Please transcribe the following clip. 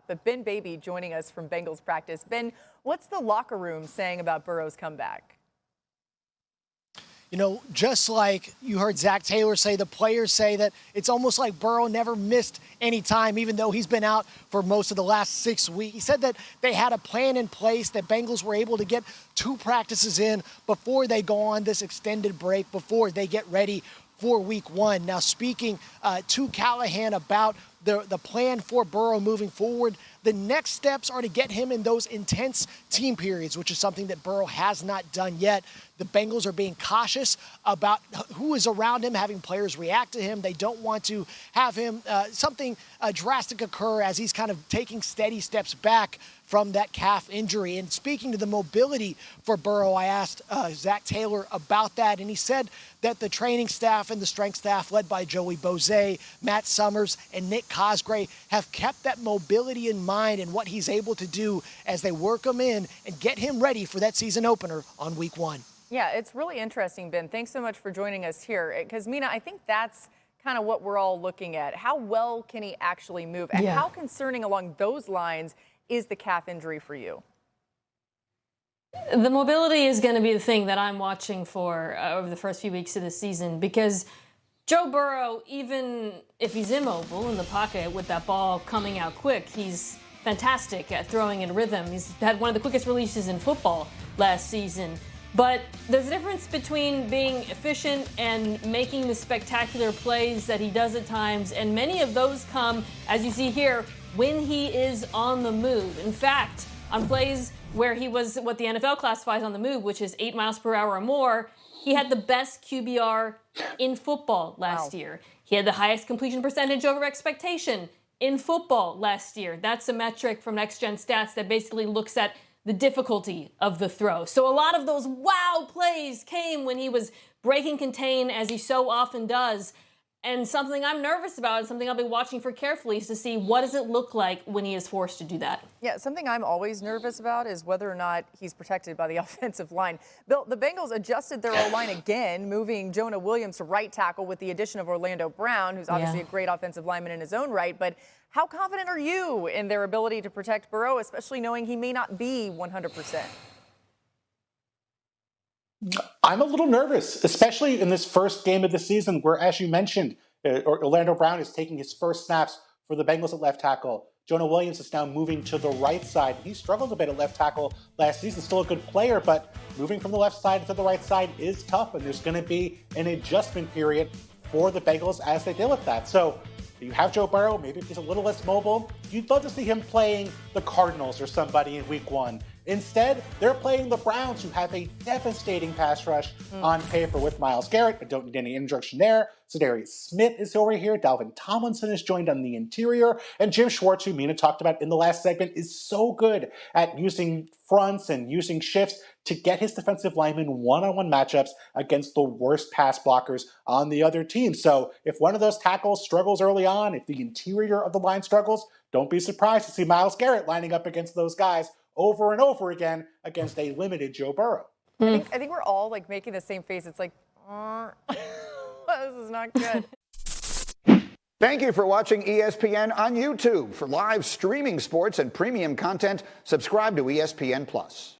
lot. But Ben Baby joining us from Bengals practice. Ben, what's the locker room saying about Burrow's comeback? You know, just like you heard Zach Taylor say, the players say that it's almost like Burrow never missed any time, even though he's been out for most of the last 6 weeks. He said that they had a plan in place, that Bengals were able to get 2 practices in before they go on this extended break, before they get ready for week 1. Now, speaking to Callahan about the plan for Burrow moving forward, the next steps are to get him in those intense team periods, which is something that Burrow has not done yet. The Bengals are being cautious about who is around him, having players react to him. They don't want to have him something drastic occur as he's kind of taking steady steps back from that calf injury. And speaking to the mobility for Burrow, I asked Zach Taylor about that, and he said that the training staff and the strength staff led by Joey Bozay, Matt Summers, and Nick Cosgray have kept that mobility in mind and what he's able to do as they work him in and get him ready for that season opener on week 1. Yeah, it's really interesting, Ben. Thanks so much for joining us here. Because, Mina, I think that's kind of what we're all looking at. How well can he actually move? And how concerning along those lines is the calf injury for you? The mobility is going to be the thing that I'm watching for over the first few weeks of the season, because Joe Burrow, even if he's immobile in the pocket with that ball coming out quick, he's fantastic at throwing in rhythm. He's had one of the quickest releases in football last season. But there's a difference between being efficient and making the spectacular plays that he does at times, and many of those come, as you see here, when he is on the move. In fact, on plays where he was what the NFL classifies on the move, which is 8 miles per hour or more, he had the best QBR in football last year. He had the highest completion percentage over expectation in football last year. That's a metric from Next Gen Stats that basically looks at the difficulty of the throw. So a lot of those wow plays came when he was break and contain, as he so often does. And something I'm nervous about and something I'll be watching for carefully is to see what does it look like when he is forced to do that. Yeah, something I'm always nervous about is whether or not he's protected by the offensive line. Bill, the Bengals adjusted their O-line again, moving Jonah Williams to right tackle with the addition of Orlando Brown, who's obviously a great offensive lineman in his own right. But how confident are you in their ability to protect Burrow, especially knowing he may not be 100%? I'm a little nervous, especially in this first game of the season where, as you mentioned, Orlando Brown is taking his first snaps for the Bengals at left tackle. Jonah Williams is now moving to the right side. He struggled a bit at left tackle last season, still a good player, but moving from the left side to the right side is tough, and there's going to be an adjustment period for the Bengals as they deal with that. So you have Joe Burrow, maybe if he's a little less mobile, you'd love to see him playing the Cardinals or somebody in week 1. Instead, they're playing the Browns, who have a devastating pass rush on paper with Myles Garrett. I don't need any introduction there. Za'Darius Smith is over here. Dalvin Tomlinson is joined on the interior. And Jim Schwartz, who Mina talked about in the last segment, is so good at using fronts and using shifts to get his defensive linemen one-on-one matchups against the worst pass blockers on the other team. So if one of those tackles struggles early on, if the interior of the line struggles, don't be surprised to see Myles Garrett lining up against those guys over and over again against a limited Joe Burrow. I think we're all like making the same face. It's like, this is not good. Thank you for watching ESPN on YouTube. For live streaming sports and premium content, subscribe to ESPN+.